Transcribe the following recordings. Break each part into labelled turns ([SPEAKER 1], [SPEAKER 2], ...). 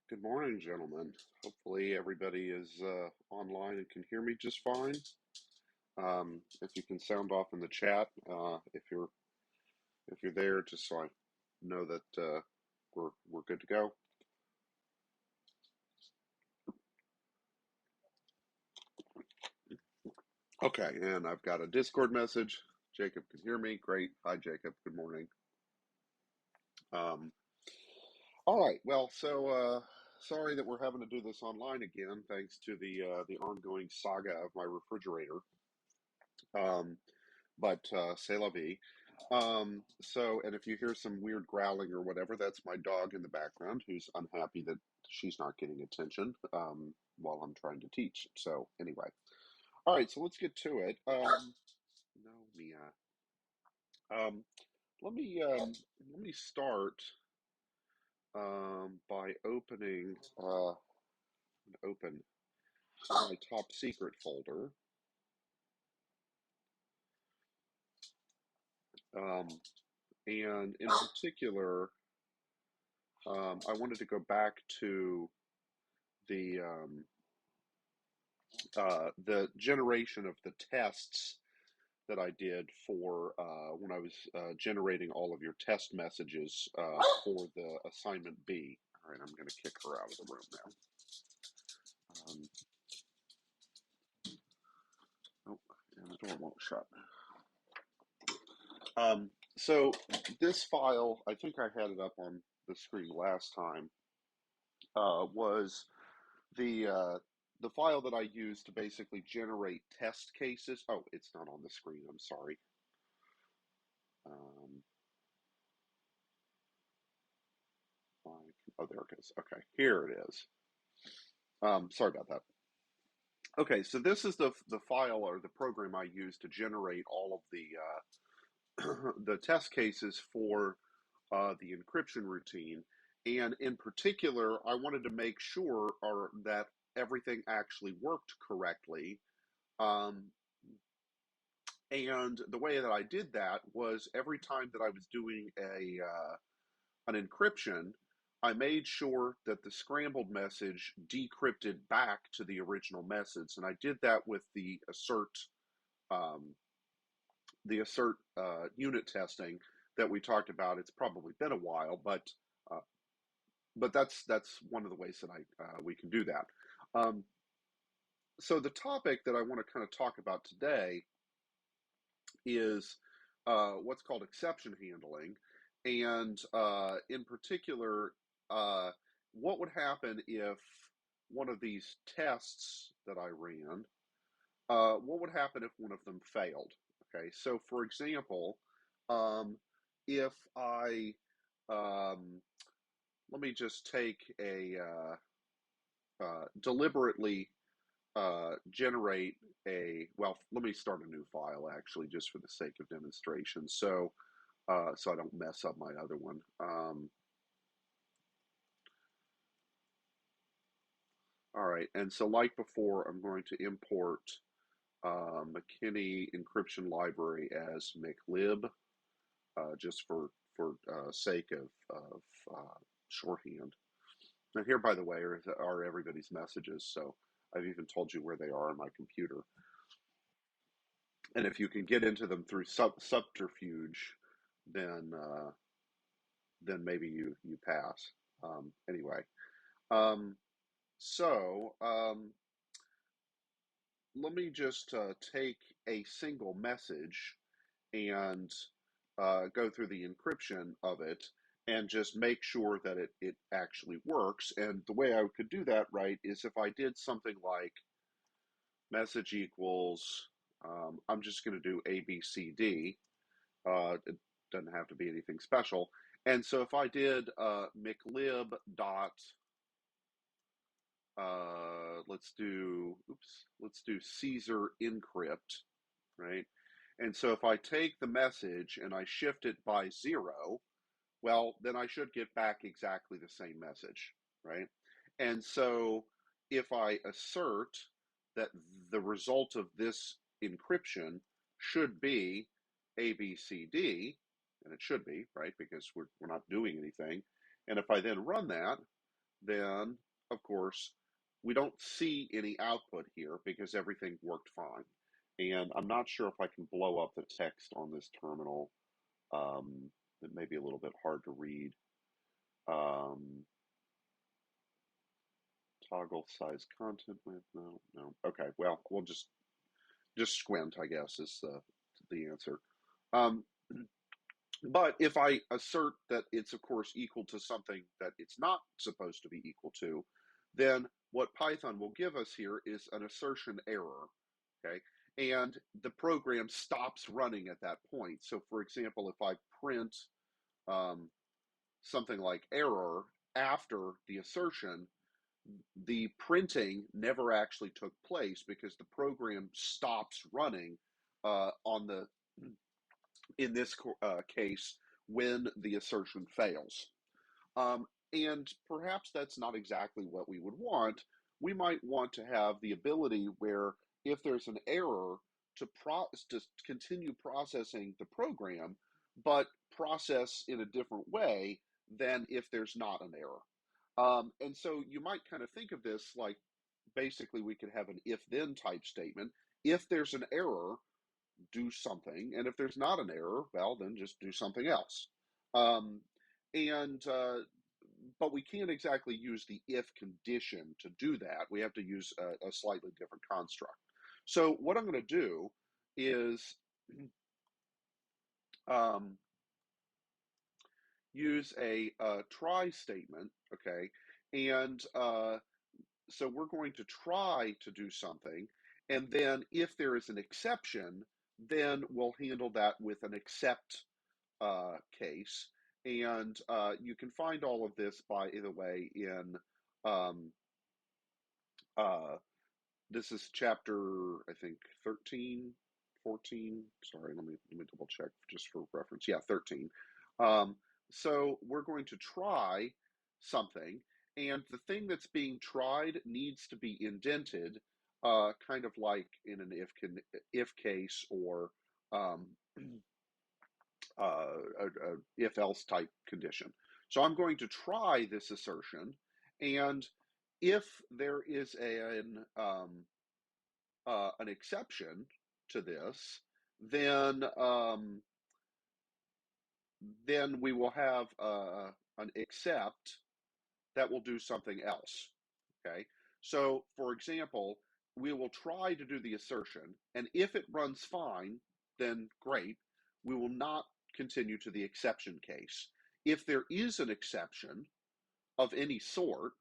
[SPEAKER 1] Good morning, gentlemen. Hopefully everybody is online and can hear me just fine. If you can sound off in the chat, if you're there, just so I know that we're good to go. Okay, and I've got a Discord message. Jacob can hear me. Great. Hi, Jacob. Good morning. Um, all right. Well, sorry that we're having to do this online again, thanks to the ongoing saga of my refrigerator. Um, but c'est la vie. And if you hear some weird growling or whatever, that's my dog in the background who's unhappy that she's not getting attention while I'm trying to teach. So anyway, all right, so let's get to it. No, Mia. Um, let me start by open my top secret folder. Um, and in particular, I wanted to go back to the the generation of the tests that I did for when I was generating all of your test messages for the assignment B. All right, I'm going to kick her out of the room now. Oh, and the door won't shut. So this file, I think I had it up on the screen last time, was the file that I used to basically generate test cases. Oh, it's not on the screen. I'm sorry. Um, oh, there it is. Okay, here it is. Sorry about that. Okay, so this is the file or the program I use to generate all of the the test cases for the encryption routine, and in particular, I wanted to make sure that everything actually worked correctly. Um, and the way that I did that was every time that I was doing an encryption, I made sure that the scrambled message decrypted back to the original message, and I did that with um, the assert unit testing that we talked about. It's probably been a while, uh, but that's one of the ways that I we can do that. Um, so the topic that I want to kind of talk about today is what's called exception handling, and in particular, uh, what would happen if one of these tests that I ran, what would happen if one of them failed? Okay, so for example, if I let me just take a deliberately generate well, let me start a new file actually, just for the sake of demonstration. So I don't mess up my other one. All right, and so like before, I'm going to import McKinney encryption library as mclib, just for sake of shorthand. And here, by the way, are everybody's messages. So I've even told you where they are on my computer. And if you can get into them through subterfuge, then then maybe you pass. Anyway, um, so let me just take a single message and go through the encryption of it and just make sure that it actually works. And the way I could do that, right, is if I did something like message equals, I'm just going to do ABCD. It doesn't have to be anything special. And so if I did mclib dot, let's do Caesar encrypt, right? And so if I take the message and I shift it by 0, well, then I should get back exactly the same message, right? And so if I assert that the result of this encryption should be ABCD, and it should be, right, because we're not doing anything. And if I then run that, then, of course, we don't see any output here because everything worked fine. And I'm not sure if I can blow up the text on this terminal. It may be a little bit hard to read. Toggle size content with no. Okay, well, we'll just squint, I guess, is the answer. Um, but if I assert that it's, of course, equal to something that it's not supposed to be equal to, then what Python will give us here is an assertion error, okay? And the program stops running at that point. So, for example, if I print something like error after the assertion, the printing never actually took place because the program stops running on the in this case when the assertion fails. And perhaps that's not exactly what we would want. We might want to have the ability where if there's an error to continue processing the program, but process in a different way than if there's not an error. And so you might kind of think of this like basically we could have an if-then type statement. If there's an error, do something, and if there's not an error, well, then just do something else. Um, and But we can't exactly use the if condition to do that. We have to use a slightly different construct. So what I'm going to do is use a try statement, okay? And so we're going to try to do something, and then if there is an exception, then we'll handle that with an except case. And you can find all of this, by the way, in um, this is chapter, I think, 13, 14. Sorry, let me double check just for reference. Yeah, 13. So we're going to try something, and the thing that's being tried needs to be indented, kind of like in an if case or a if-else type condition. So I'm going to try this assertion, and if there is an exception to this, then we will have an except that will do something else. Okay, so for example, we will try to do the assertion, and if it runs fine, then great. We will not continue to the exception case. If there is an exception of any sort,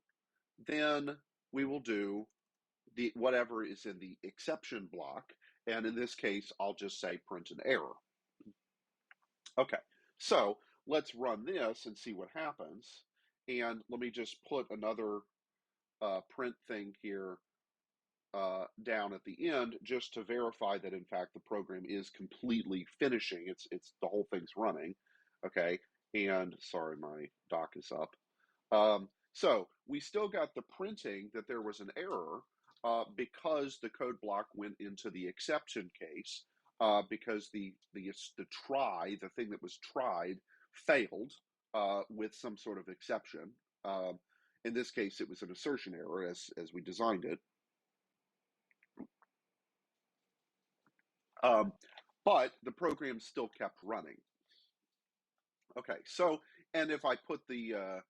[SPEAKER 1] then we will do the whatever is in the exception block, and in this case, I'll just say print an error. Okay, so let's run this and see what happens. And let me just put another print thing here down at the end just to verify that in fact the program is completely finishing. It's the whole thing's running. Okay, and sorry, my dock is up. So we still got the printing that there was an error because the code block went into the exception case because the try, the thing that was tried, failed with some sort of exception. In this case, it was an assertion error as we designed it. But the program still kept running. Okay, so, and if I put the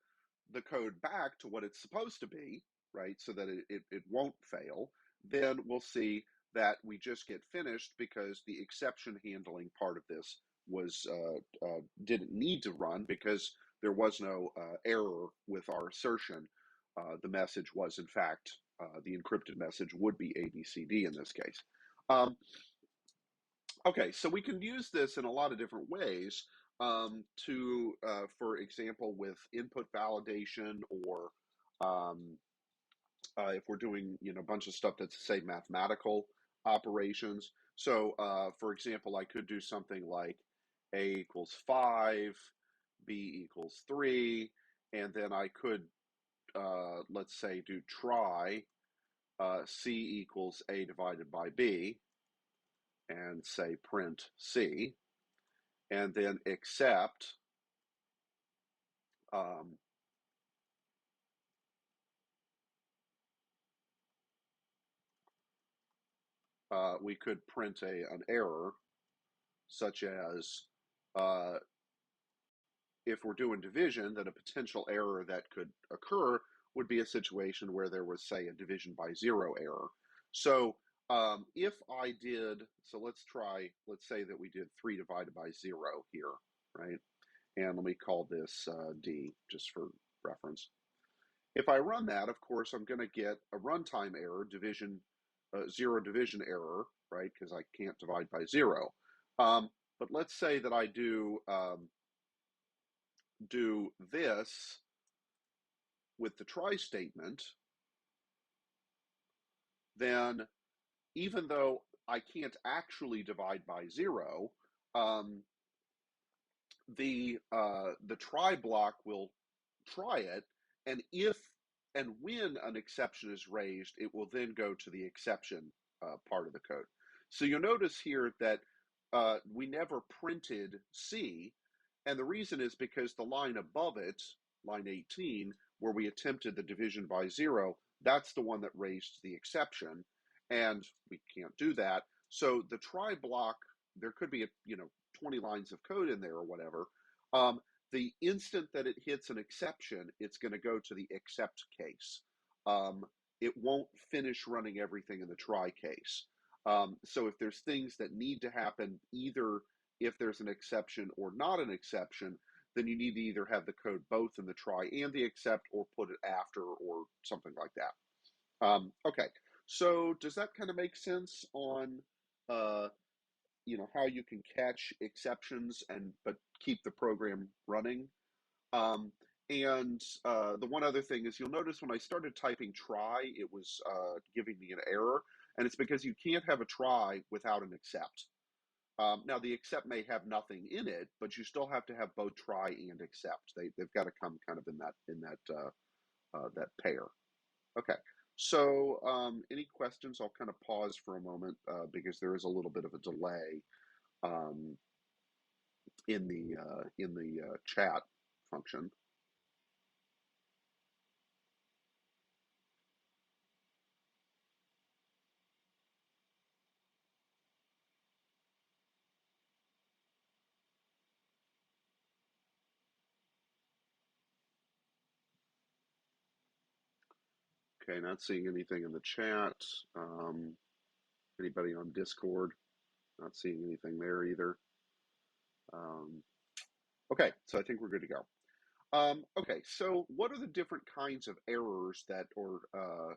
[SPEAKER 1] code back to what it's supposed to be, right, so that it won't fail, then we'll see that we just get finished because the exception handling part of this was didn't need to run because there was no error with our assertion. The message was, in fact, the encrypted message would be ABCD in this case. Okay, so we can use this in a lot of different ways for example, with input validation, or if we're doing a bunch of stuff that's, say, mathematical operations. So, for example, I could do something like A equals 5, B equals 3, and then I could, let's say, do try C equals A divided by B, and say print C, and then except we could print an error such as if we're doing division, then a potential error that could occur would be a situation where there was, say, a division by zero error. So if I did, so let's say that we did 3 divided by 0 here, right? And let me call this D just for reference. If I run that, of course, I'm going to get a runtime error, zero division error, right? Because I can't divide by 0. But let's say that I do this with the try statement, then even though I can't actually divide by 0, the try block will try it, and if and when an exception is raised, it will then go to the exception part of the code. So you'll notice here that we never printed C, and the reason is because the line above it, line 18, where we attempted the division by 0, that's the one that raised the exception, and we can't do that. So the try block, there could be 20 lines of code in there or whatever. The instant that it hits an exception, it's going to go to the except case. It won't finish running everything in the try case. So if there's things that need to happen, either if there's an exception or not an exception, then you need to either have the code both in the try and the except, or put it after, or something like that. Okay, so does that kind of make sense on how you can catch exceptions but keep the program running? And the one other thing is, you'll notice when I started typing try, it was giving me an error, and it's because you can't have a try without an except. Now the except may have nothing in it, but you still have to have both try and except. They've got to come kind of in that pair. Okay. So any questions? I'll kind of pause for a moment because there is a little bit of a delay in the chat function. Okay, not seeing anything in the chat. Anybody on Discord? Not seeing anything there either. Okay, so I think we're good to go. Okay, so what are the different kinds of errors or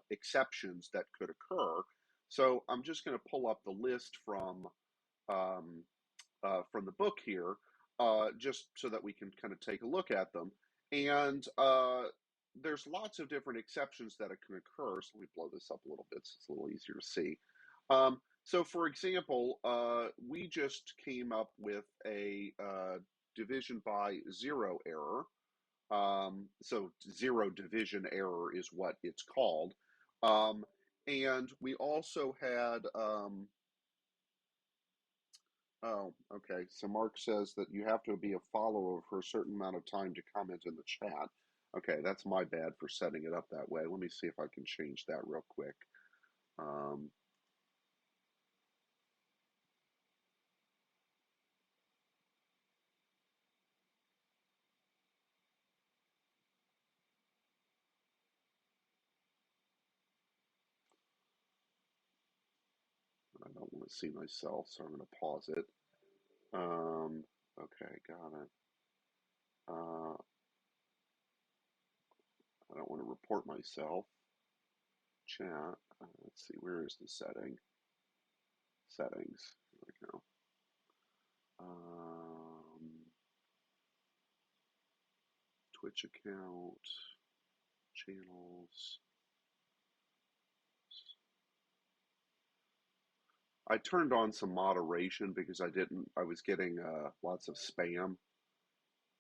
[SPEAKER 1] exceptions that could occur? So I'm just going to pull up the list from the book here, just so that we can kind of take a look at them. And there's lots of different exceptions that can occur. So let me blow this up a little bit so it's a little easier to see. So for example, we just came up with a division by 0 error. So zero division error is what it's called. And we also had, oh, okay. So Mark says that you have to be a follower for a certain amount of time to comment in the chat. Okay, that's my bad for setting it up that way. Let me see if I can change that real quick. I don't want to see myself, so I'm going to pause it. Okay, got it. I don't want to report myself. Chat. Let's see, where is the setting? Settings. Here we go. Twitch account, channels. I turned on some moderation because I was getting lots of spam.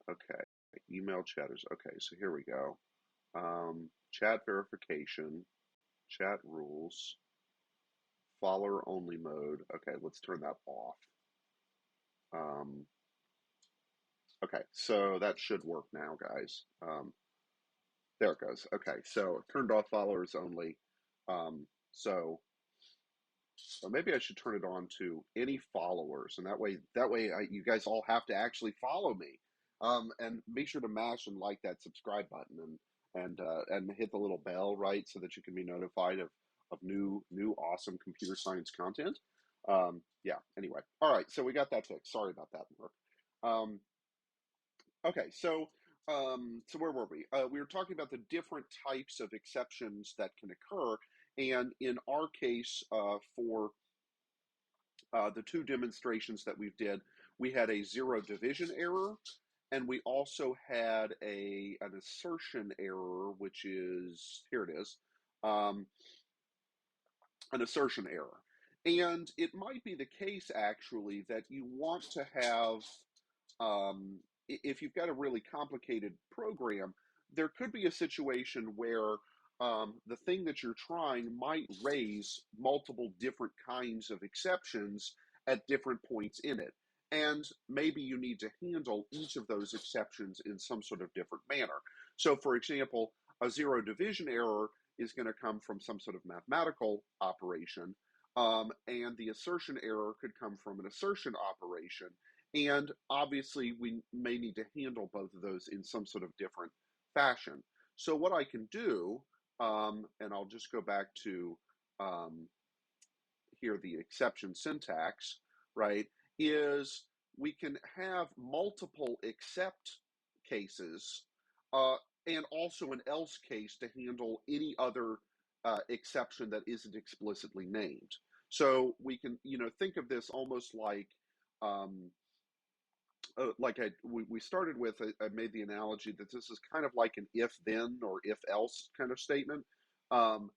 [SPEAKER 1] Okay, email chatters. Okay, so here we go. Chat verification, chat rules, follower only mode. Okay, let's turn that off. Okay, so that should work now, guys. There it goes. Okay, so turned off followers only. So So maybe I should turn it on to any followers, and that way you guys all have to actually follow me. And be sure to mash and like that subscribe button and hit the little bell, right, so that you can be notified of new awesome computer science content. Yeah. Anyway, all right. So we got that fixed. Sorry about that, Mark. Um, okay. So where were we? We were talking about the different types of exceptions that can occur, and in our case, for the two demonstrations that we had a zero division error, and we also had an assertion error, which is, here it is, um, an assertion error. And it might be the case, actually, that you want to have, if you've got a really complicated program, there could be a situation where the thing that you're trying might raise multiple different kinds of exceptions at different points in it. And maybe you need to handle each of those exceptions in some sort of different manner. So, for example, a zero division error is going to come from some sort of mathematical operation, and the assertion error could come from an assertion operation. And obviously, we may need to handle both of those in some sort of different fashion. So, what I can do, and I'll just go back to um, here the exception syntax, right, is we can have multiple except cases uh, and also an else case to handle any other exception that isn't explicitly named. So we can, think of this almost um, we started with, I made the analogy that this is kind of like an if then or if else kind of statement. Um,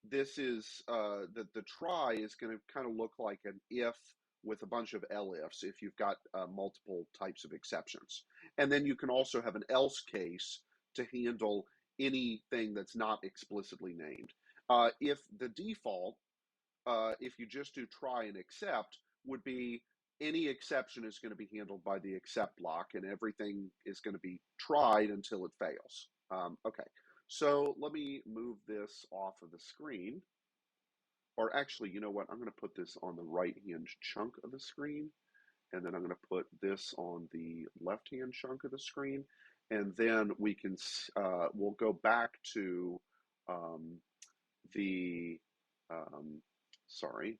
[SPEAKER 1] this is the try is going to kind of look like an if with a bunch of elifs if you've got multiple types of exceptions. And then you can also have an else case to handle anything that's not explicitly named. If the default, if you just do try and accept, would be any exception is going to be handled by the accept block, and everything is going to be tried until it fails. Okay, so let me move this off of the screen. Or actually, you know what? I'm going to put this on the right-hand chunk of the screen, and then I'm going to put this on the left-hand chunk of the screen, and then we'll go back to um, the um, sorry,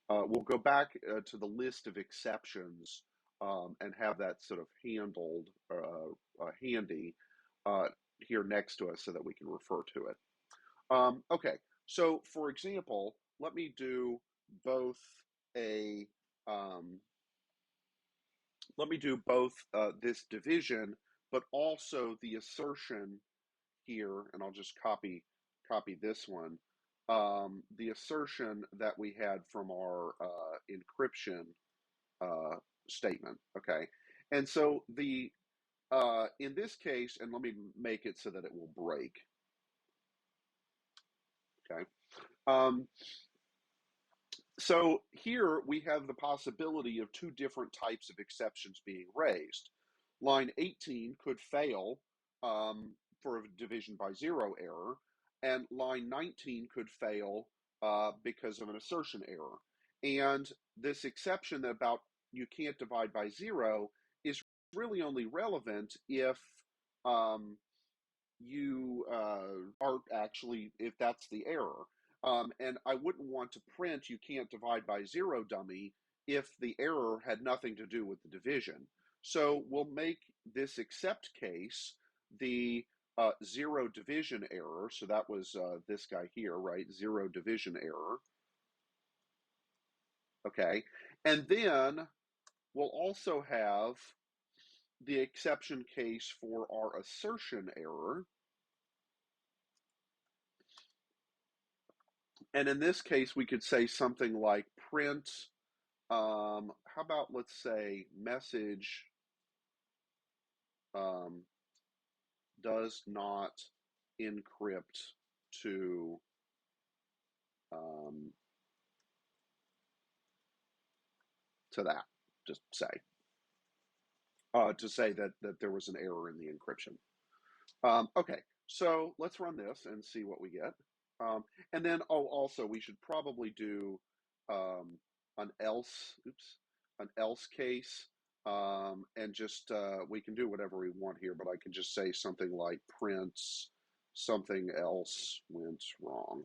[SPEAKER 1] we'll go back to the list of exceptions and have that sort of handled handy uh, here next to us so that we can refer to it. Okay, so for example, let me do both a um, let me do both this division, but also the assertion here, and I'll just copy this one. The assertion that we had from our encryption uh, statement. Okay, and so the in this case, and let me make it so that it will break. Okay, um, so here we have the possibility of two different types of exceptions being raised. Line 18 could fail for a division by zero error, and line 19 could fail because of an assertion error. And this exception about you can't divide by zero is really only relevant if um, you are actually, if that's the error. And I wouldn't want to print you can't divide by zero dummy if the error had nothing to do with the division. So we'll make this except case the zero division error. So that was this guy here, right? Zero division error. Okay. And then we'll also have the exception case for our assertion error. And in this case, we could say something like print, how about let's say message um, does not encrypt to um, that, just say, to say that there was an error in the encryption. Okay, so let's run this and see what we get. And then, oh, also, we should probably do an else, an else case, and just we can do whatever we want here, but I can just say something like prints something else went wrong.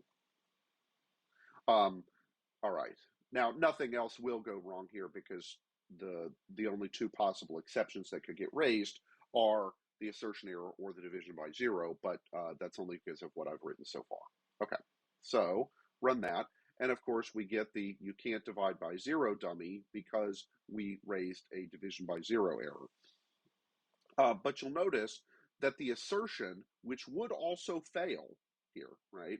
[SPEAKER 1] All right. Now, nothing else will go wrong here because the only two possible exceptions that could get raised are the assertion error or the division by zero, but that's only because of what I've written so far. Okay, so run that. And of course, we get the you can't divide by zero dummy because we raised a division by zero error. But you'll notice that the assertion, which would also fail here, right?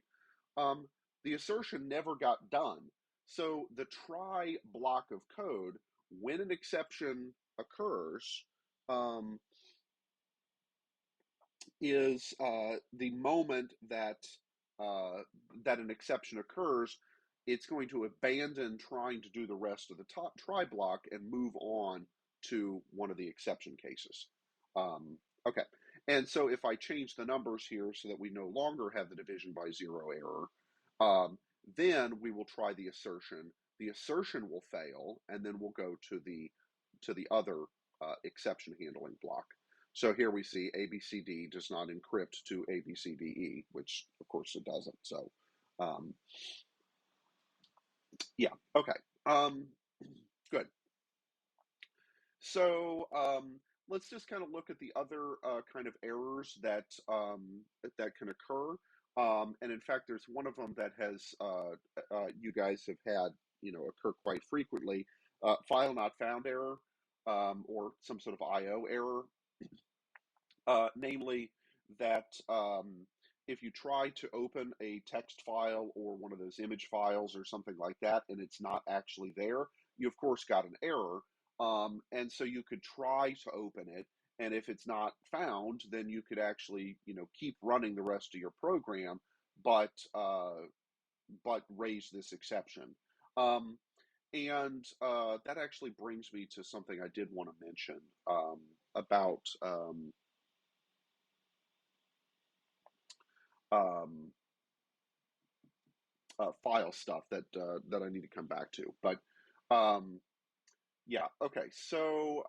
[SPEAKER 1] Um, the assertion never got done. So the try block of code, when an exception occurs, um, is the moment that an exception occurs, it's going to abandon trying to do the rest of the try block and move on to one of the exception cases. Okay, and so if I change the numbers here so that we no longer have the division by zero error, then we will try the assertion. The assertion will fail, and then we'll go to the other exception handling block. So here we see ABCD does not encrypt to ABCDE, which of course it doesn't. So, um, yeah, okay, good. So let's just kind of look at the other kind of errors that can occur. And in fact, there's one of them that has you guys have had occur quite frequently. File not found error, or some sort of IO error. Namely, that if you try to open a text file or one of those image files or something like that, and it's not actually there, you of course got an error. And so you could try to open it, and if it's not found, then you could actually, keep running the rest of your program, but raise this exception. And that actually brings me to something I did want to mention about. Um, File stuff that I need to come back to. But um, yeah, okay. So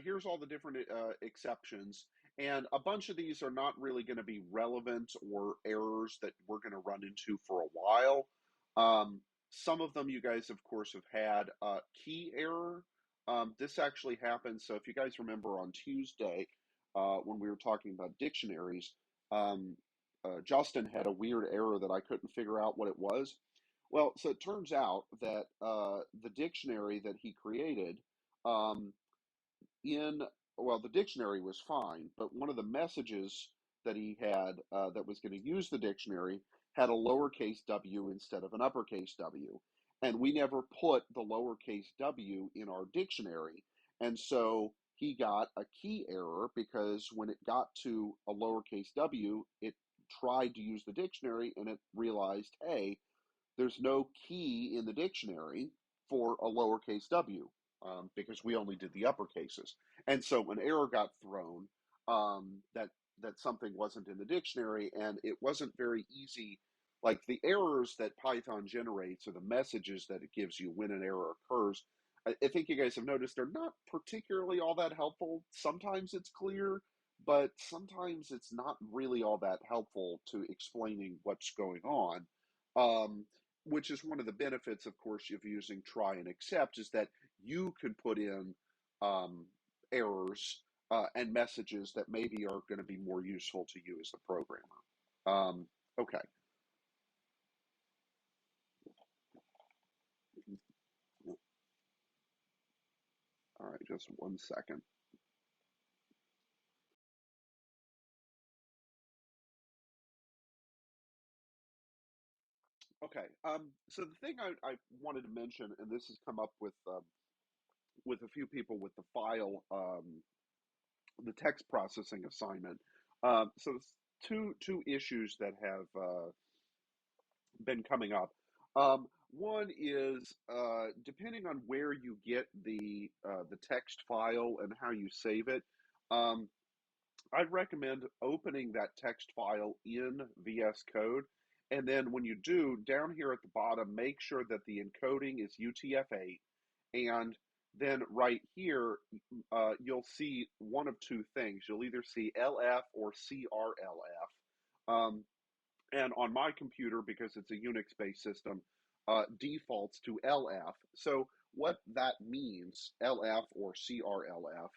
[SPEAKER 1] here's all the different exceptions, and a bunch of these are not really going to be relevant or errors that we're going to run into for a while. Some of them you guys, of course, have had key error. This actually happened. So if you guys remember on Tuesday when we were talking about dictionaries, um, Justin had a weird error that I couldn't figure out what it was. Well, so it turns out that the dictionary that he created um, in, well, the dictionary was fine, but one of the messages that he had that was going to use the dictionary had a lowercase w instead of an uppercase w. And we never put the lowercase w in our dictionary. And so he got a key error because when it got to a lowercase w, it tried to use the dictionary and it realized, hey, there's no key in the dictionary for a lowercase w because we only did the uppercases. And so an error got thrown that something wasn't in the dictionary, and it wasn't very easy. Like the errors that Python generates or the messages that it gives you when an error occurs, I think you guys have noticed they're not particularly all that helpful. Sometimes it's clear, but sometimes it's not really all that helpful to explaining what's going on. Um, which is one of the benefits, of course, of using try and accept, is that you can put in um, errors and messages that maybe are going to be more useful to you as the programmer. Okay, all right, just one second. Okay, so the thing I wanted to mention, and this has come up with a few people with the text processing assignment. So two issues that have been coming up. One is depending on where you get the text file and how you save it. Um, I'd recommend opening that text file in VS Code And then when you do, down here at the bottom, make sure that the encoding is UTF-8. And then right here, you'll see one of two things. You'll either see LF or CRLF. And on my computer, because it's a Unix-based system, defaults to LF. So what that means, LF or CRLF,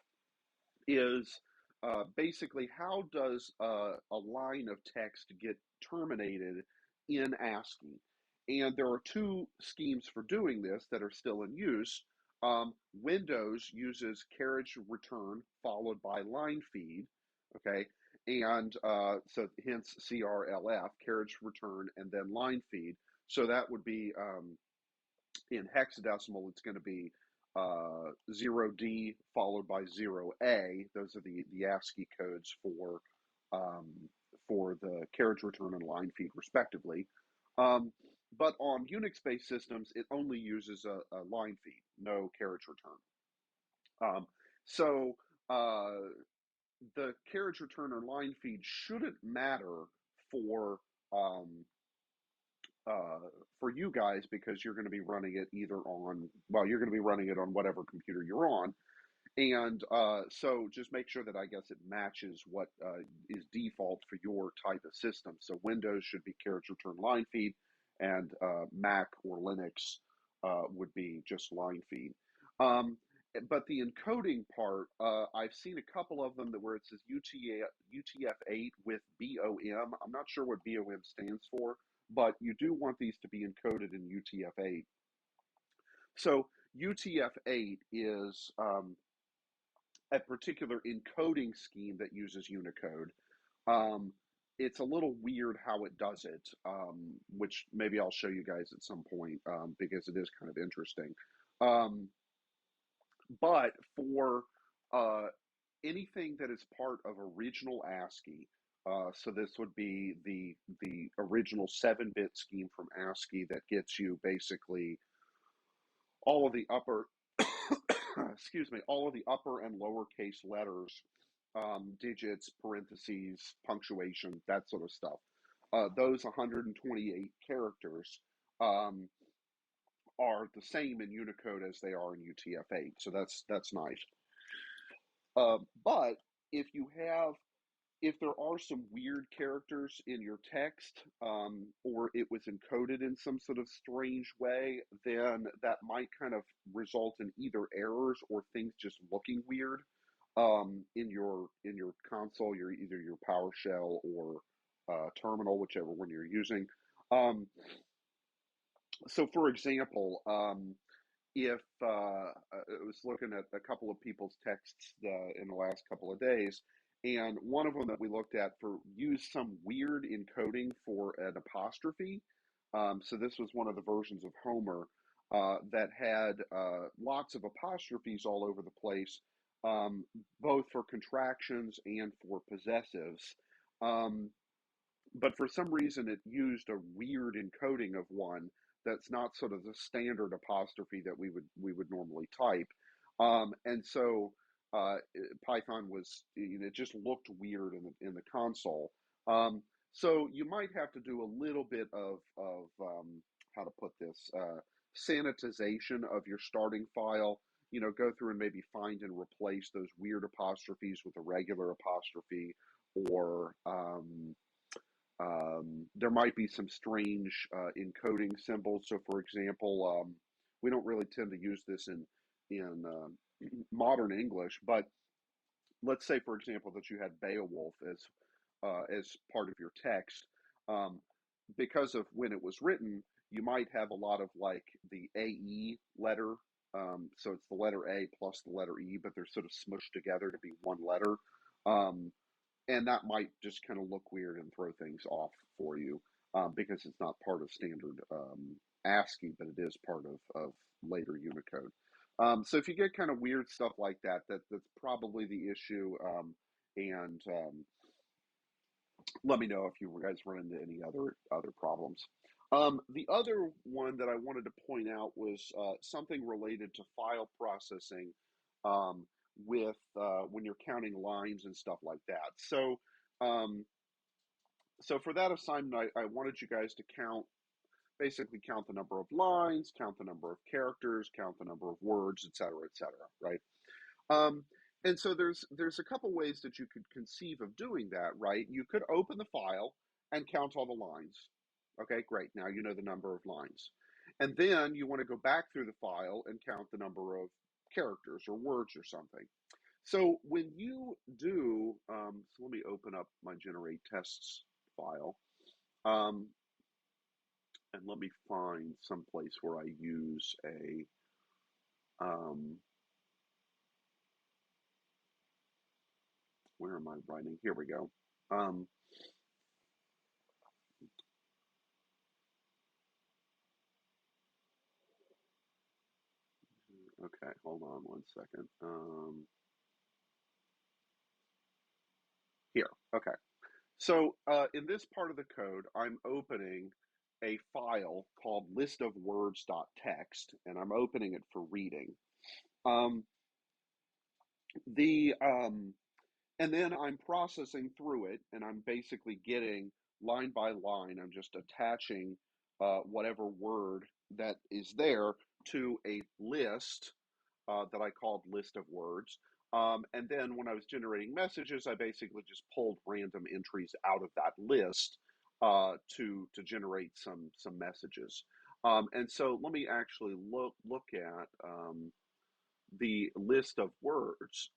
[SPEAKER 1] is basically how does a line of text get terminated in ASCII? And there are two schemes for doing this that are still in use. Windows uses carriage return followed by line feed, okay? And so hence CRLF, carriage return, and then line feed. So that would be in hexadecimal, it's going to be 0D followed by 0A. Those are the ASCII codes for the carriage return and line feed, respectively. But on Unix-based systems, it only uses a line feed, no carriage return. So the carriage return or line feed shouldn't matter for for you guys, because you're going to be running it either on, well, you're going to be running it on whatever computer you're on. And so just make sure that, I guess, it matches what is default for your type of system. So Windows should be carriage return line feed, and Mac or Linux would be just line feed. But the encoding part, I've seen a couple of them that where it says UTF-8 with BOM. I'm not sure what BOM stands for, but you do want these to be encoded in UTF-8. So UTF-8 is a particular encoding scheme that uses Unicode. It's a little weird how it does it, which maybe I'll show you guys at some point, because it is kind of interesting. But for anything that is part of original ASCII, so this would be the original 7-bit scheme from ASCII that gets you basically all of the upper excuse me, all of the upper and lowercase letters, digits, parentheses, punctuation, that sort of stuff. Those 128 characters are the same in Unicode as they are in UTF-8, so that's nice. But if there are some weird characters in your text, or it was encoded in some sort of strange way, then that might kind of result in either errors or things just looking weird in your console, either your PowerShell or terminal, whichever one you're using. So, for example, if I was looking at a couple of people's texts in the last couple of days, and one of them that we looked at used some weird encoding for an apostrophe. So this was one of the versions of Homer that had lots of apostrophes all over the place, both for contractions and for possessives. But for some reason, it used a weird encoding of one that's not sort of the standard apostrophe that we would normally type. And so Python was, it just looked weird in the console. So you might have to do a little bit of how to put this, sanitization of your starting file. Go through and maybe find and replace those weird apostrophes with a regular apostrophe, or there might be some strange encoding symbols. So, for example, we don't really tend to use this in modern English, but let's say, for example, that you had Beowulf as part of your text. Because of when it was written, you might have a lot of like the AE letter. So it's the letter A plus the letter E, but they're sort of smushed together to be one letter. And that might just kind of look weird and throw things off for you, because it's not part of standard ASCII, but it is part of later Unicode. So if you get kind of weird stuff like that, that's probably the issue. And let me know if you guys run into any other problems. The other one that I wanted to point out was something related to file processing, with when you're counting lines and stuff like that. So so for that assignment, I wanted you guys to basically count the number of lines, count the number of characters, count the number of words, et cetera, right? Um, and so there's a couple ways that you could conceive of doing that, right? You could open the file and count all the lines. Okay, great. Now you know the number of lines. And then you want to go back through the file and count the number of characters or words or something. So when you do, so let me open up my generate tests file. Um, and let me find some place where I use um, where am I writing? Here we go. Um, okay, hold on one second. Here, okay. So in this part of the code, I'm opening a file called listofwords.txt, and I'm opening it for reading. Um, the And then I'm processing through it, and I'm basically getting line by line. I'm just attaching whatever word that is there to a list that I called list of words. And then when I was generating messages, I basically just pulled random entries out of that list to generate some messages. And so let me actually look at the list of words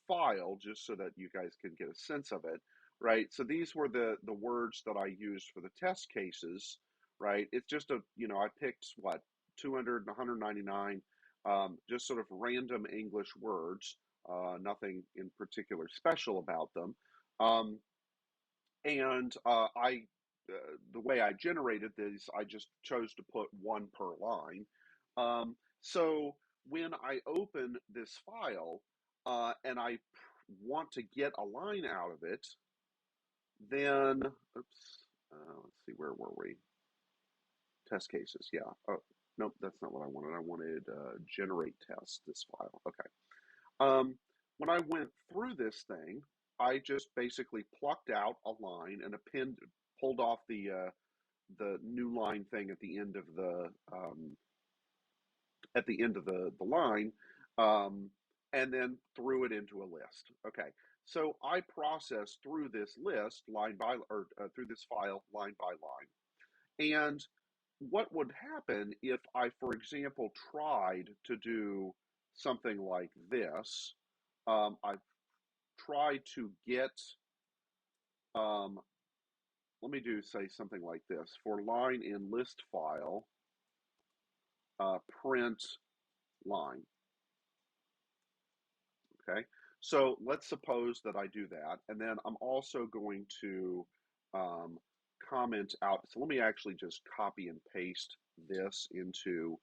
[SPEAKER 1] file just so that you guys can get a sense of it, right? So these were the words that I used for the test cases, right? It's just I picked what 200 and 199, just sort of random English words, nothing in particular special about them. Um, and the way I generated these, I just chose to put one per line. So when I open this file and I want to get a line out of it, then, oops, let's see, where were we? Test cases, yeah. Oh, nope, that's not what I wanted. I wanted generate test, this file. Okay. Um, when I went through this thing, I just basically plucked out a line and pulled off the new line thing at the end of the line, and then threw it into a list. Okay, so I processed through this list line by or through this file line by line, and what would happen if I, for example, tried to do something like this? I tried to get, um, let me say something like this for line in list file, print line. Okay, so let's suppose that I do that, and then I'm also going to um, comment out. So let me actually just copy and paste this into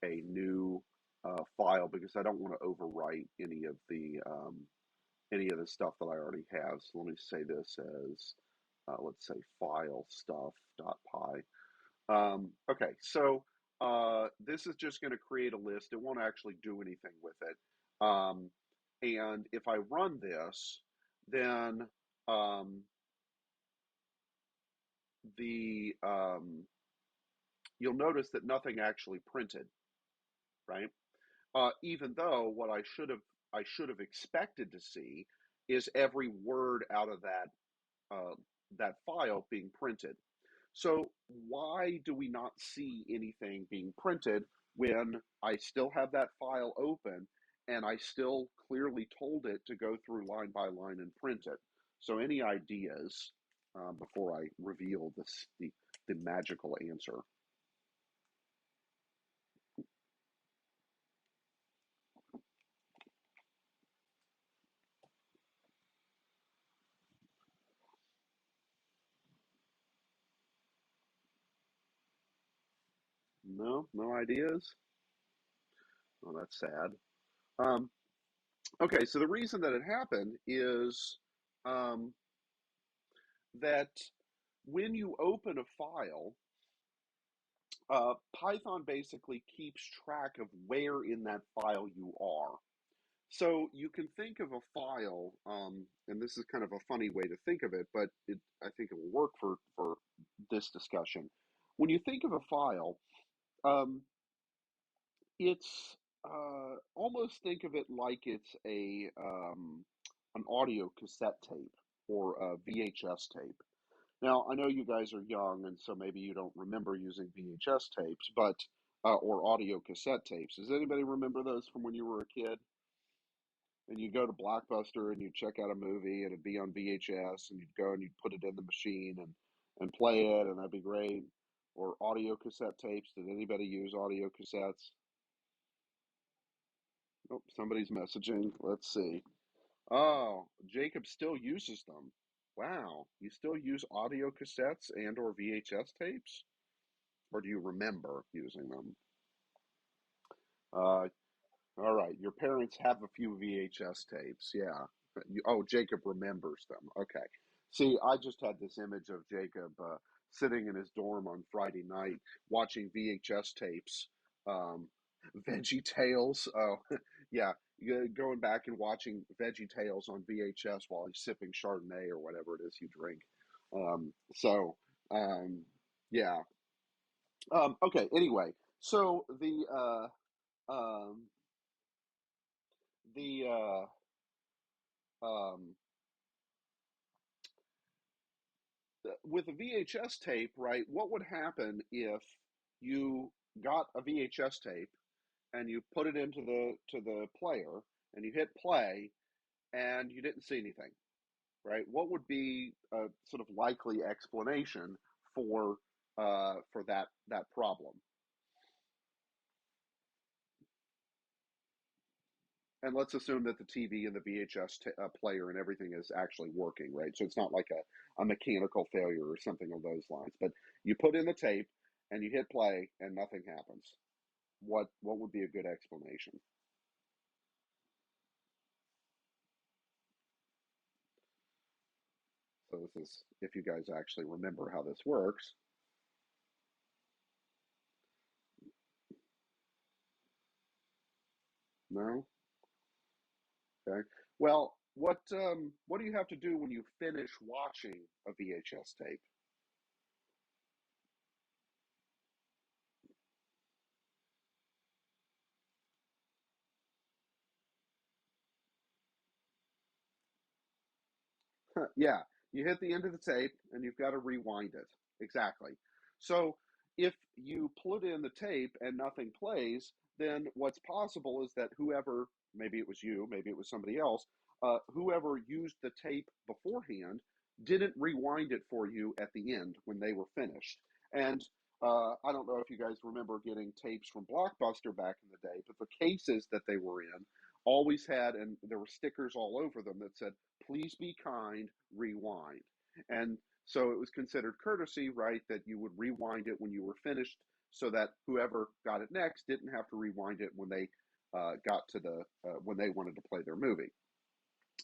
[SPEAKER 1] a new file because I don't want to overwrite any of the stuff that I already have. So let me say this as let's say file stuff.py. Okay, so this is just going to create a list. It won't actually do anything with it. Um, and if I run this, then um, the you'll notice that nothing actually printed, right? Even though what I should have expected to see is every word out of uh, that file being printed. So why do we not see anything being printed when I still have that file open and I still clearly told it to go through line by line and print it? So any ideas before I reveal the magical answer? No, no ideas. Oh, that's sad. Um, okay, so the reason that it happened is um, that when you open a file, Python basically keeps track of where in that file you are. So you can think of a file, and this is kind of a funny way to think of it, but I think it will work for this discussion. When you think of a file, um, it's almost think of it like it's a an audio cassette tape or a VHS tape. Now, I know you guys are young, and so maybe you don't remember using VHS tapes, but or audio cassette tapes. Does anybody remember those from when you were a kid? And you'd go to Blockbuster and you'd check out a movie, and it'd be on VHS, and you'd go and you'd put it in the machine and play it, and that'd be great. Or audio cassette tapes. Did anybody use audio cassettes? Oh, somebody's messaging. Let's see. Oh, Jacob still uses them. Wow, you still use audio cassettes and or VHS tapes? Or do you remember using them? Uh, all right, your parents have a few VHS tapes. Yeah. Oh, Jacob remembers them. Okay. See, I just had this image of Jacob sitting in his dorm on Friday night watching VHS tapes. Um, Veggie Tales. Oh, yeah. Going back and watching Veggie Tales on VHS while he's sipping Chardonnay or whatever it is you drink. So, um, yeah. Okay. Anyway, so um, the um, with a VHS tape, right? What would happen if you got a VHS tape and you put it into the player and you hit play and you didn't see anything, right? What would be a sort of likely explanation for that problem? And let's assume that the TV and the player and everything is actually working, right? So it's not like a mechanical failure or something of those lines. But you put in the tape and you hit play and nothing happens. What would be a good explanation? So this is if you guys actually remember how this works. No? Okay. Well, what do you have to do when you finish watching a VHS tape? Yeah, you hit the end of the tape and you've got to rewind it. Exactly. So if you put in the tape and nothing plays, then what's possible is that whoever, maybe it was you, maybe it was somebody else, whoever used the tape beforehand didn't rewind it for you at the end when they were finished. And I don't know if you guys remember getting tapes from Blockbuster back in the day, but the cases that they were in always had, and there were stickers all over them that said, please be kind, rewind. And so it was considered courtesy, right, that you would rewind it when you were finished so that whoever got it next didn't have to rewind it when they got to when they wanted to play their movie.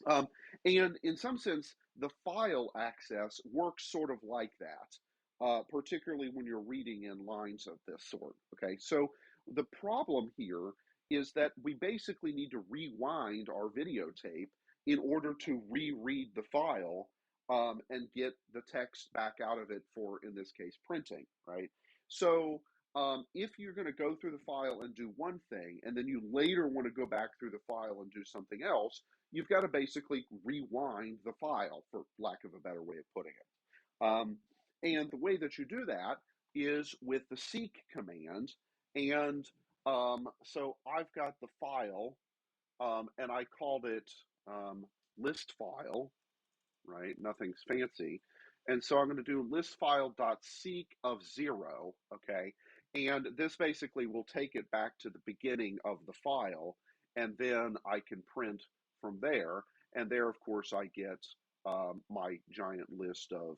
[SPEAKER 1] Um, and in some sense, the file access works sort of like that, particularly when you're reading in lines of this sort. Okay, so the problem here is that we basically need to rewind our videotape in order to reread the file and get the text back out of it for, in this case, printing, right? So if you're going to go through the file and do one thing, and then you later want to go back through the file and do something else, you've got to basically rewind the file, for lack of a better way of putting it. And the way that you do that is with the seek command. And so I've got the file, and I called it list file, right? Nothing's fancy. And so I'm going to do list file dot seek of 0, okay? And this basically will take it back to the beginning of the file, and then I can print from there. And there, of course, I get my giant list of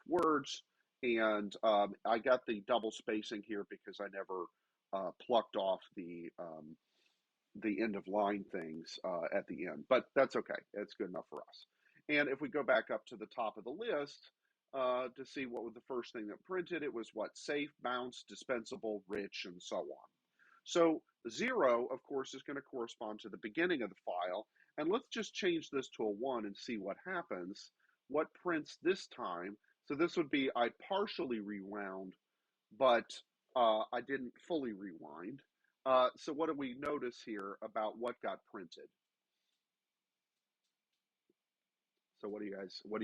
[SPEAKER 1] words. And I got the double spacing here because I never plucked off the end of line things at the end, but that's okay. It's good enough for us. And if we go back up to the top of the list to see what was the first thing that printed, it was what? Safe, bounce, dispensable, rich, and so on. So 0, of course, is going to correspond to the beginning of the file. And let's just change this to a 1 and see what happens. What prints this time? So this would be I partially rewound, but I didn't fully rewind. So what do we notice here about what got printed? So what do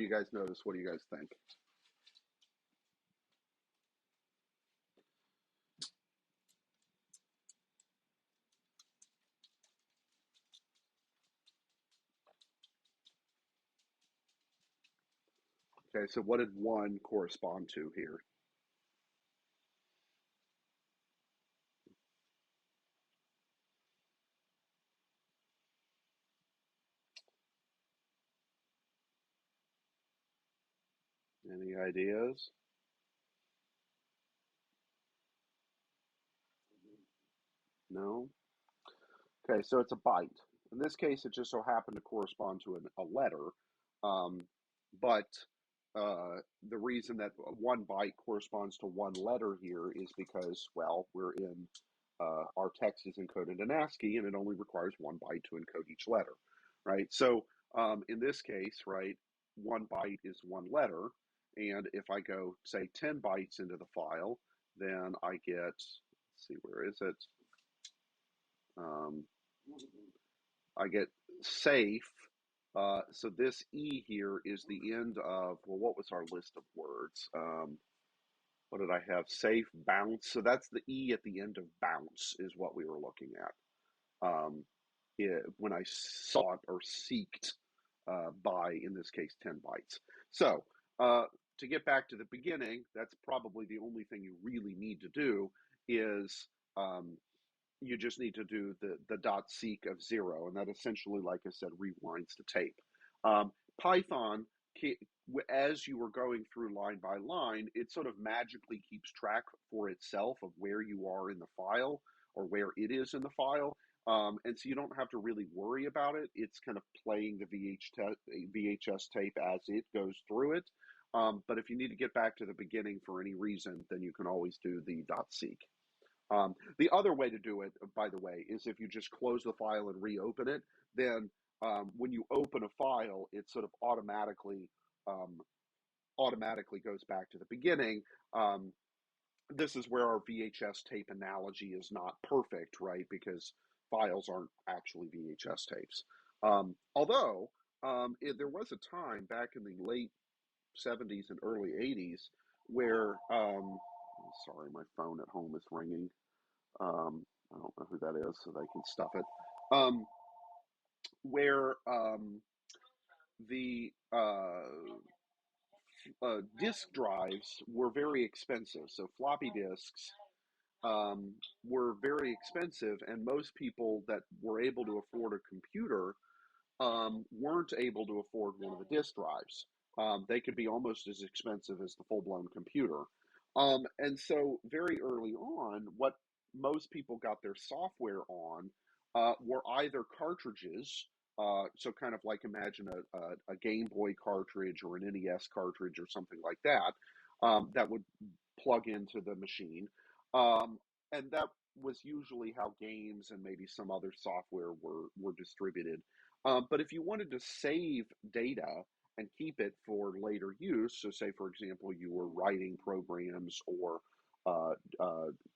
[SPEAKER 1] you guys notice? What do you guys think? Okay, so what did 1 correspond to here? Any ideas? No? Okay, so it's a byte. In this case, it just so happened to correspond to a letter. Um, but the reason that 1 byte corresponds to 1 letter here is because, well, our text is encoded in ASCII and it only requires 1 byte to encode each letter, right? So in this case, right, 1 byte is 1 letter. And if I go, say, 10 bytes into the file, then I get, let's see, where is it? Um, I get safe. So this E here is the end of, well, what was our list of words? What did I have? Safe, bounce. So that's the E at the end of bounce is what we were looking at when I sought or seeked by, in this case, 10 bytes. So to get back to the beginning, that's probably the only thing you really need to do is you just need to do the dot seek of 0, and that essentially, like I said, rewinds the tape. Python, as you were going through line by line, it sort of magically keeps track for itself of where you are in the file or where it is in the file. And so you don't have to really worry about it. It's kind of playing the VHS tape as it goes through it. But if you need to get back to the beginning for any reason, then you can always do the dot seek. The other way to do it, by the way, is if you just close the file and reopen it, then when you open a file, it sort of um, automatically goes back to the beginning. This is where our VHS tape analogy is not perfect, right? Because files aren't actually VHS tapes. Although there was a time back in the late 70s and early 80s where, sorry, my phone at home is ringing. I don't know who that is, so they can stuff it. Where the disk drives were very expensive. So floppy disks were very expensive, and most people that were able to afford a computer weren't able to afford one of the disk drives. They could be almost as expensive as the full blown computer. And so, very early on, what most people got their software on were either cartridges. So, kind of like imagine a Game Boy cartridge or an NES cartridge or something like that, that would plug into the machine. Um, and that was usually how games and maybe some other software were distributed. But if you wanted to save data and keep it for later use, so say for example you were writing programs or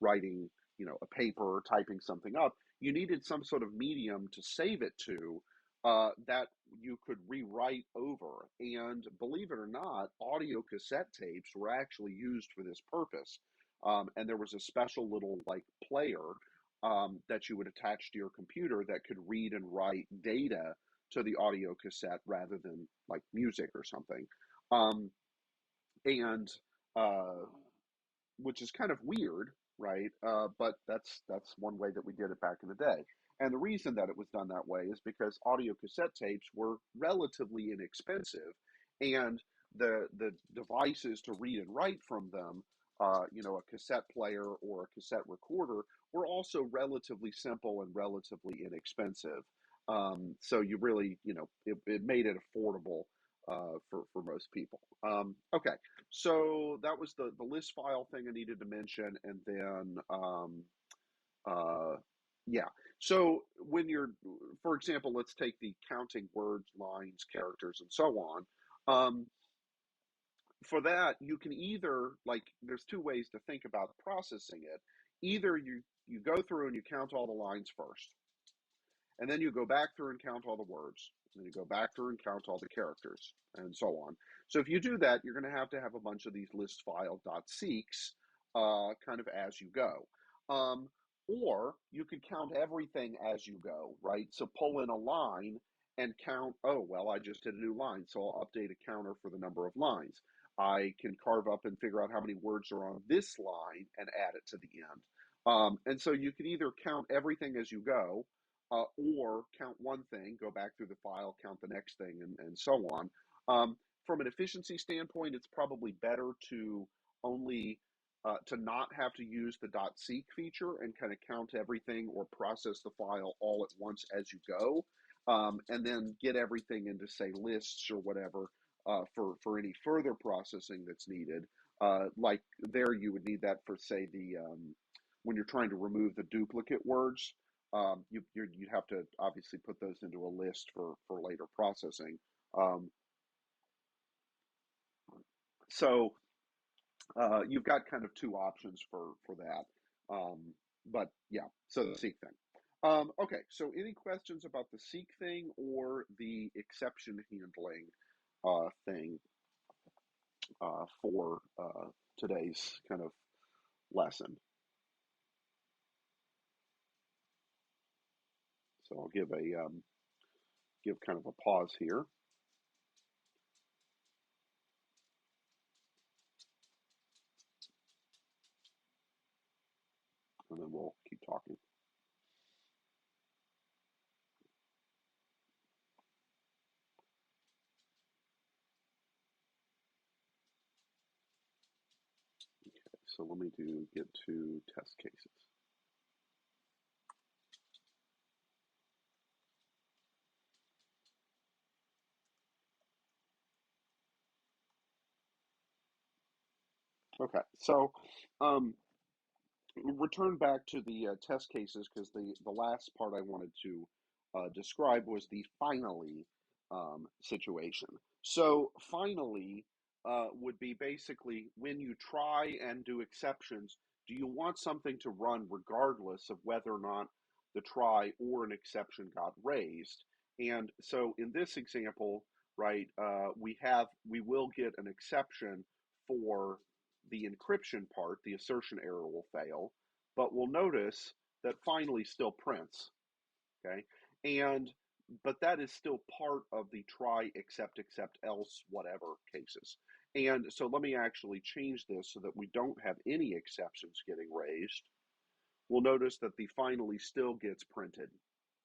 [SPEAKER 1] writing a paper or typing something up, you needed some sort of medium to save it to that you could rewrite over. And believe it or not, audio cassette tapes were actually used for this purpose. And there was a special little like player that you would attach to your computer that could read and write data to the audio cassette rather than like music or something. Um, and uh, which is kind of weird, right? But that's one way that we did it back in the day. And the reason that it was done that way is because audio cassette tapes were relatively inexpensive, and the devices to read and write from them, a cassette player or a cassette recorder, were also relatively simple and relatively inexpensive. So you really, it made it affordable for most people. Okay, so that was the list file thing I needed to mention, and then Yeah. So when you're, for example, let's take the counting words, lines, characters, and so on. Um, for that, you can either, like, there's two ways to think about processing it. Either you go through and you count all the lines first, and then you go back through and count all the words. And then you go back through and count all the characters, and so on. So if you do that, you're going to have a bunch of these list file .seeks kind of as you go. Um, or you could count everything as you go, right? So pull in a line and count, oh, well, I just did a new line, so I'll update a counter for the number of lines. I can carve up and figure out how many words are on this line and add it to the end. And so you can either count everything as you go, or count one thing, go back through the file, count the next thing, and so on. From an efficiency standpoint, it's probably better to only to not have to use the .seek feature and kind of count everything or process the file all at once as you go, and then get everything into, say, lists or whatever for any further processing that's needed. Like there, you would need that for, say, the when you're trying to remove the duplicate words. You'd have to obviously put those into a list for later processing. Um, so you've got kind of two options for that. But yeah, so the seek thing. Okay, so any questions about the seek thing or the exception handling thing for today's kind of lesson? So I'll give kind of a pause here, and then we'll keep talking. So let me get to test cases. Okay, so um, return back to the test cases because the last part I wanted to describe was the finally situation. So finally would be basically when you try and do exceptions, do you want something to run regardless of whether or not the try or an exception got raised? And so in this example, right, we will get an exception for the encryption part, the assertion error will fail, but we'll notice that finally still prints, okay? And but that is still part of the try, except, else, whatever cases. And so let me actually change this so that we don't have any exceptions getting raised. We'll notice that the finally still gets printed,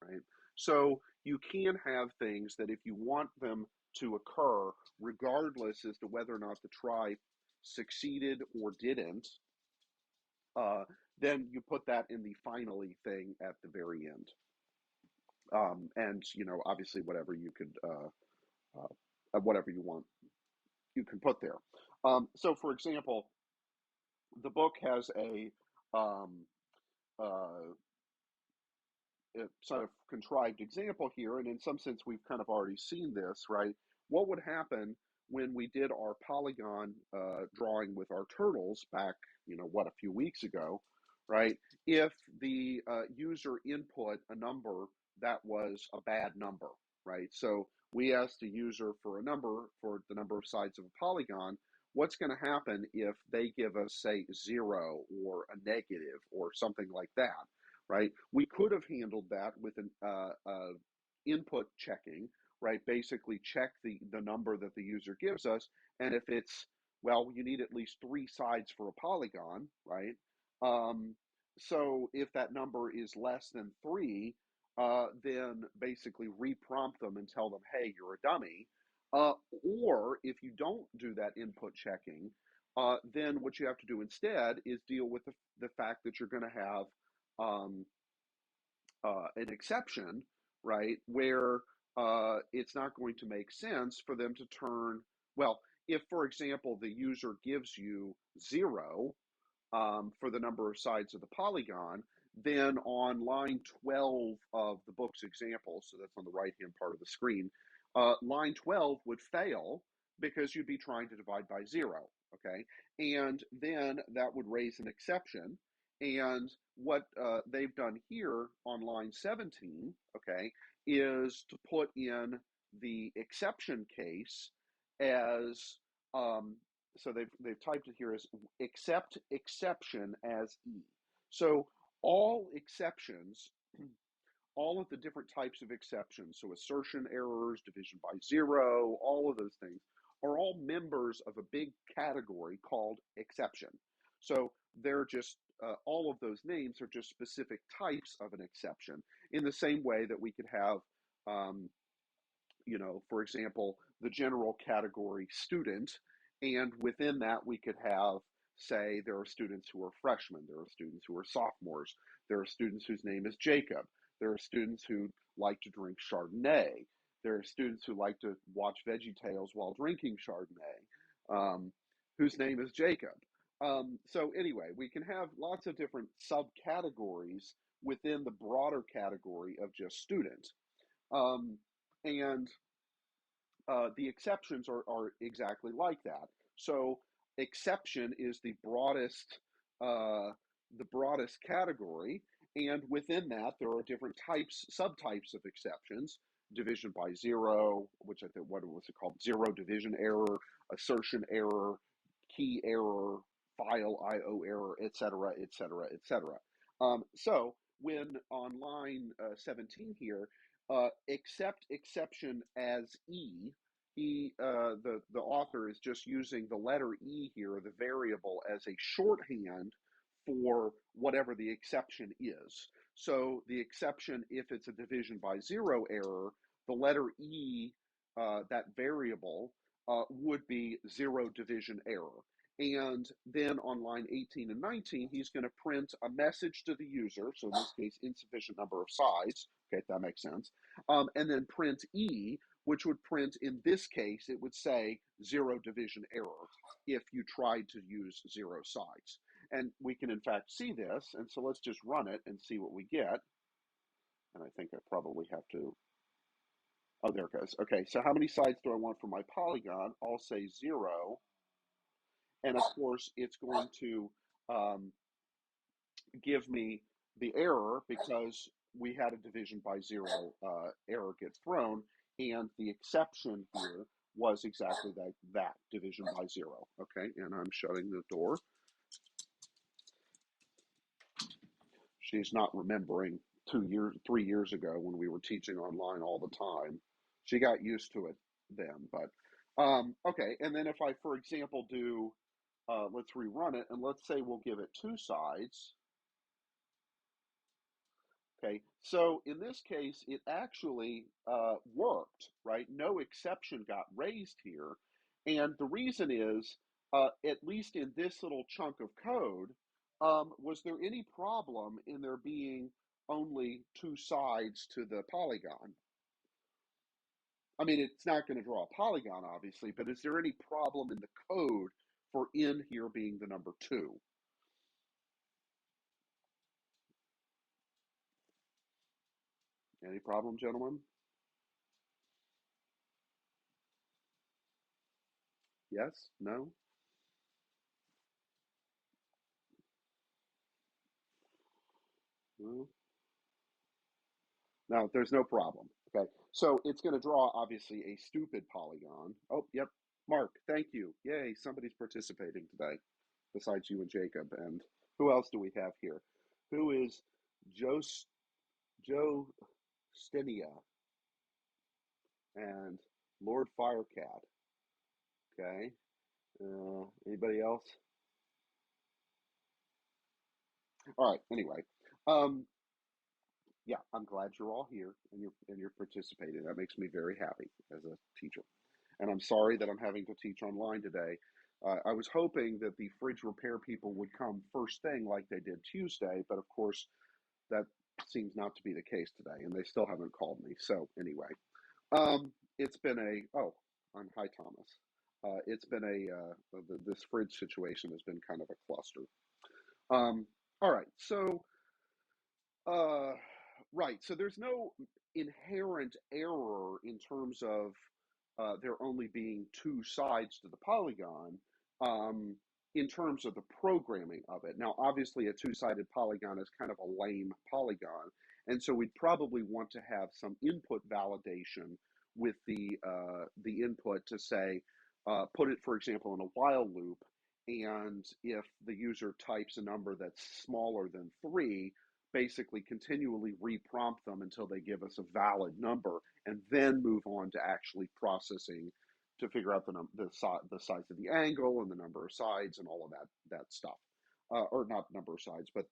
[SPEAKER 1] right? So you can have things that if you want them to occur, regardless as to whether or not the try succeeded or didn't, then you put that in the finally thing at the very end. And obviously, whatever you want, you can put there. So, for example, the book has um, uh, a sort of contrived example here, and in some sense, we've kind of already seen this, right? What would happen when we did our polygon drawing with our turtles back, a few weeks ago, right? If the user input a number that was a bad number, right? So we asked the user for a number for the number of sides of a polygon. What's going to happen if they give us, say, 0 or a negative or something like that? Right? We could have handled that with an input checking, right? Basically, check the number that the user gives us, and if it's well, you need at least 3 sides for a polygon, right? Um, so if that number is less than 3, then basically reprompt them and tell them, "Hey, you're a dummy." Or if you don't do that input checking, then what you have to do instead is deal with the fact that you're going to have um, an exception, right, where it's not going to make sense for them to turn, well, if, for example, the user gives you 0 for the number of sides of the polygon, then on line 12 of the book's example, so that's on the right-hand part of the screen, line 12 would fail because you'd be trying to divide by 0, okay? And then that would raise an exception. And what they've done here on line 17, okay, is to put in the exception case as, so they've typed it here as accept exception as E. So all exceptions, all of the different types of exceptions, so assertion errors, division by 0, all of those things, are all members of a big category called exception. So they're just, all of those names are just specific types of an exception, in the same way that we could have, um, for example, the general category student, and within that we could have, say, there are students who are freshmen, there are students who are sophomores, there are students whose name is Jacob, there are students who like to drink Chardonnay, there are students who like to watch VeggieTales while drinking Chardonnay, whose name is Jacob. So anyway, we can have lots of different subcategories within the broader category of just student. Um, and the exceptions are exactly like that. So exception is uh, the broadest category, and within that there are different types, subtypes of exceptions. Division by 0, which I think, what was it called? Zero division error, assertion error, key error, file IO error, etc., etc., etc. So when on line 17 here, accept exception as E, the author is just using the letter E here, the variable, as a shorthand for whatever the exception is. So the exception, if it's a division by 0 error, the letter E, that variable, would be 0 division error. And then on line 18 and 19, he's going to print a message to the user. So in this case, insufficient number of sides. Okay, that makes sense. And then print E, which would print, in this case, it would say 0 division error if you tried to use 0 sides. And we can, in fact, see this. And so let's just run it and see what we get. And I think I probably have to, oh, there it goes. Okay, so how many sides do I want for my polygon? I'll say 0. And of course, it's going to give me the error because we had a division by 0 error get thrown, and the exception here was exactly that division by 0. Okay, and I'm shutting the door. She's not remembering 3 years ago when we were teaching online all the time. She got used to it then, but okay. And then if I, for example, do, let's rerun it, and let's say we'll give it 2 sides. Okay, so in this case, it actually worked, right? No exception got raised here. And the reason is, at least in this little chunk of code, was there any problem in there being only 2 sides to the polygon? I mean, it's not going to draw a polygon, obviously, but is there any problem in the code for in here being the number 2? Any problem, gentlemen? Yes? No? No? No, there's no problem. Okay, so it's going to draw, obviously, a stupid polygon. Oh, yep. Mark, thank you. Yay, somebody's participating today besides you and Jacob. And who else do we have here? Who is Joe, Joe Stenia and Lord Firecat? Okay. Anybody else? All right. Anyway, um, yeah, I'm glad you're all here and you're participating. That makes me very happy as a teacher. And I'm sorry that I'm having to teach online today. I was hoping that the fridge repair people would come first thing like they did Tuesday, but of course that seems not to be the case today, and they still haven't called me. So anyway, it's been a, oh, I'm hi Thomas. It's been this fridge situation has been kind of a cluster. All right, so Uh, right. So there's no inherent error in terms of there only being two sides to the polygon, um, in terms of the programming of it. Now, obviously, a two-sided polygon is kind of a lame polygon, and so we'd probably want to have some input validation with the input to say, put it, for example, in a while loop, and if the user types a number that's smaller than 3, basically continually reprompt them until they give us a valid number, and then move on to actually processing to figure out the size of the angle and the number of sides and all of that stuff, or not number of sides, but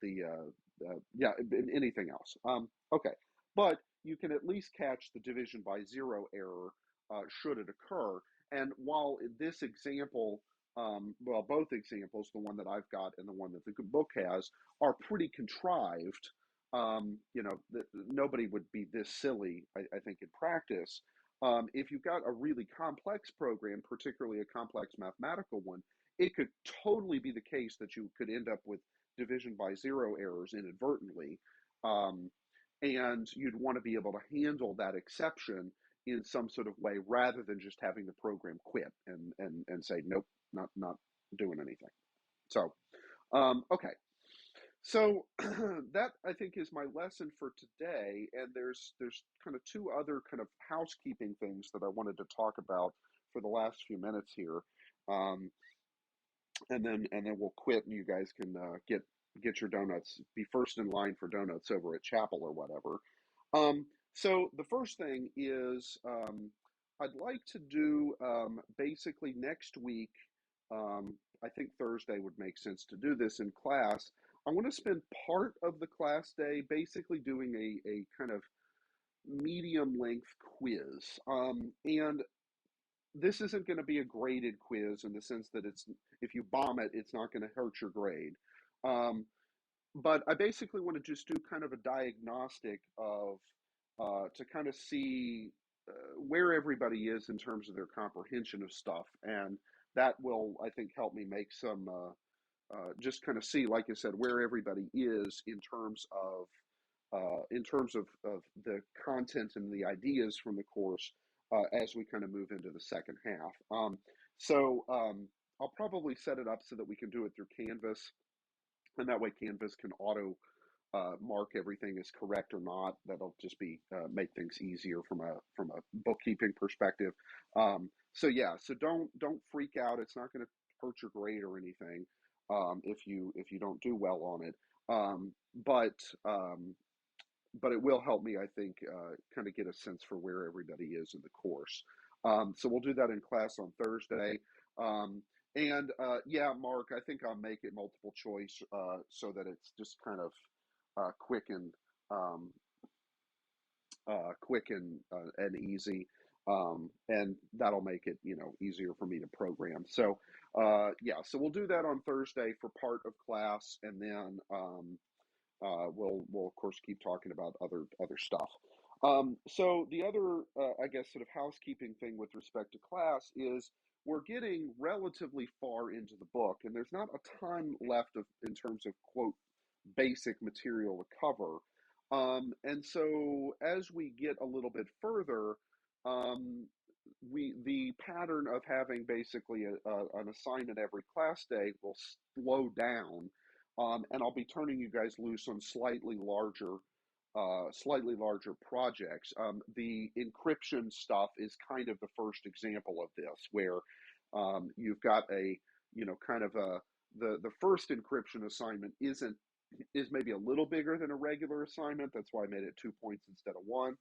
[SPEAKER 1] yeah, anything else. Okay, but you can at least catch the division by zero error should it occur. And while this example, well, both examples, the one that I've got and the one that the book has, are pretty contrived. Nobody would be this silly, I think, in practice. If you've got a really complex program, particularly a complex mathematical one, it could totally be the case that you could end up with division by zero errors inadvertently. Um, and you'd want to be able to handle that exception in some sort of way rather than just having the program quit and say, nope, not doing anything. So, okay. So that I think is my lesson for today, and there's kind of two other kind of housekeeping things that I wanted to talk about for the last few minutes here, um, and then we'll quit, and you guys can get your donuts, be first in line for donuts over at Chapel or whatever. So the first thing is I'd like to do basically next week. I think Thursday would make sense to do this in class. I want to spend part of the class day basically doing a kind of medium length quiz. And this isn't going to be a graded quiz in the sense that it's if you bomb it, it's not going to hurt your grade. Um, but I basically want to just do kind of a diagnostic of to kind of see where everybody is in terms of their comprehension of stuff, and that will, I think, help me make some just kind of see, like I said, where everybody is in terms of the content and the ideas from the course as we kind of move into the second half. So I'll probably set it up so that we can do it through Canvas, and that way Canvas can auto mark everything as correct or not. That'll just be make things easier from a bookkeeping perspective. So yeah, so don't freak out. It's not going to hurt your grade or anything if you don't do well on it. But it will help me, I think, kind of get a sense for where everybody is in the course. So we'll do that in class on Thursday. Um, and yeah, Mark, I think I'll make it multiple choice so that it's just kind of quick and um, and easy. And that'll make it, easier for me to program. So, yeah, so we'll do that on Thursday for part of class, and then we'll of course keep talking about other stuff. So the other, I guess, sort of housekeeping thing with respect to class is we're getting relatively far into the book, and there's not a ton left of in terms of quote basic material to cover. And so as we get a little bit further, um, the pattern of having basically an assignment every class day will slow down, and I'll be turning you guys loose on slightly larger projects. The encryption stuff is kind of the first example of this, where you've got kind of the first encryption assignment is maybe a little bigger than a regular assignment. That's why I made it 2 points instead of one.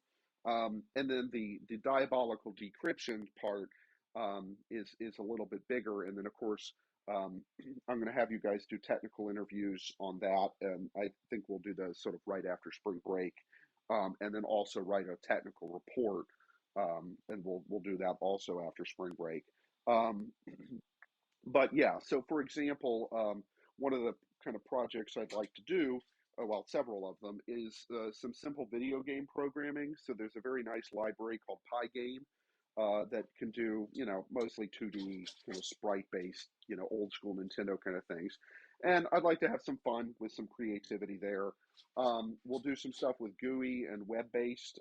[SPEAKER 1] And then the diabolical decryption part is a little bit bigger. And then of course I'm going to have you guys do technical interviews on that, and I think we'll do those sort of right after spring break, and then also write a technical report, and we'll do that also after spring break. Um, but yeah, so for example, one of the kind of projects I'd like to do, well, several of them, is some simple video game programming. So there's a very nice library called Pygame that can do, mostly 2D, kind of sprite based, old school Nintendo kind of things. And I'd like to have some fun with some creativity there. We'll do some stuff with GUI and web-based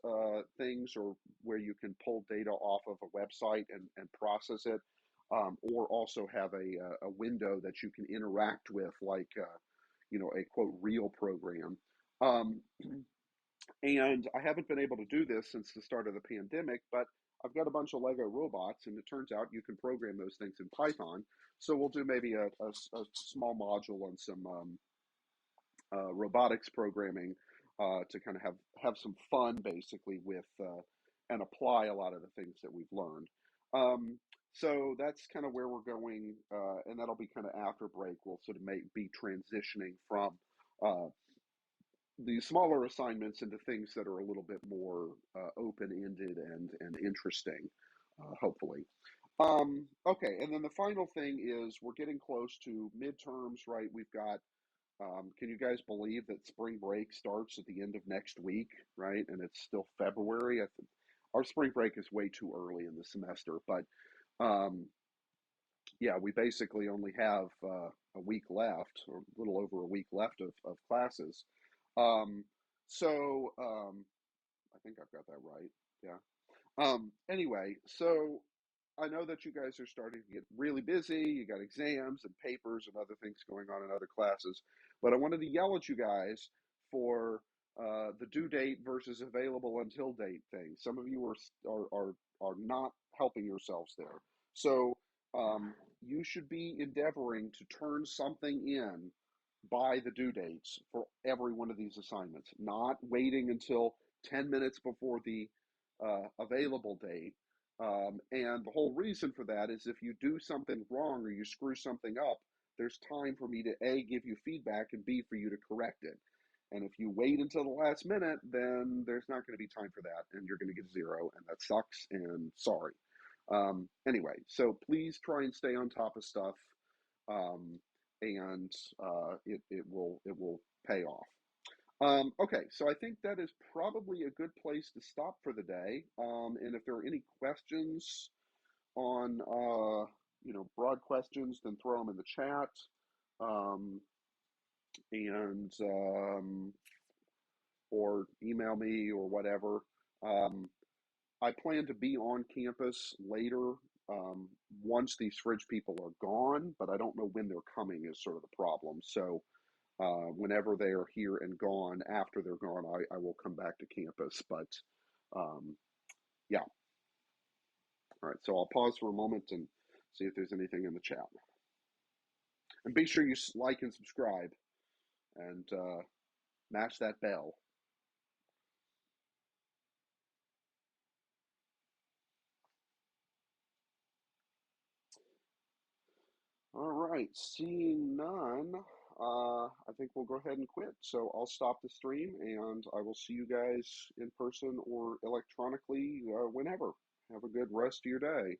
[SPEAKER 1] things, or where you can pull data off of a website and process it, or also have a window that you can interact with, like a quote real program. Um, and I haven't been able to do this since the start of the pandemic, but I've got a bunch of Lego robots, and it turns out you can program those things in Python. So we'll do maybe a small module on some robotics programming to kind of have some fun, basically, with and apply a lot of the things that we've learned. Um, so that's kind of where we're going, and that'll be kind of after break. We'll sort of be transitioning from uh, the smaller assignments into things that are a little bit more open-ended and interesting, hopefully. Okay, and then the final thing is we're getting close to midterms, right? We've got, can you guys believe that spring break starts at the end of next week, right? And it's still February. Our spring break is way too early in the semester, but um, yeah, we basically only have a week left, or a little over a week left of classes. Um, so I think I've got that right. Yeah. Anyway, so I know that you guys are starting to get really busy. You got exams and papers and other things going on in other classes, but I wanted to yell at you guys for the due date versus available until date thing. Some of you are not helping yourselves there. So you should be endeavoring to turn something in by the due dates for every one of these assignments, not waiting until 10 minutes before the available date. And the whole reason for that is if you do something wrong or you screw something up, there's time for me to A, give you feedback, and B, for you to correct it. And if you wait until the last minute, then there's not going to be time for that, and you're going to get a zero, and that sucks, and sorry. Anyway, so please try and stay on top of stuff, um, and it will pay off. Okay, so I think that is probably a good place to stop for the day. And if there are any questions on, broad questions, then throw them in the chat. Um, and or email me or whatever. Um, I plan to be on campus later, once these fridge people are gone, but I don't know when they're coming is sort of the problem. So whenever they are here and gone, after they're gone, I will come back to campus. But um, yeah, all right. So I'll pause for a moment and see if there's anything in the chat. And be sure you like and subscribe and mash that bell. All right. Seeing none, I think we'll go ahead and quit. So I'll stop the stream and I will see you guys in person or electronically whenever. Have a good rest of your day.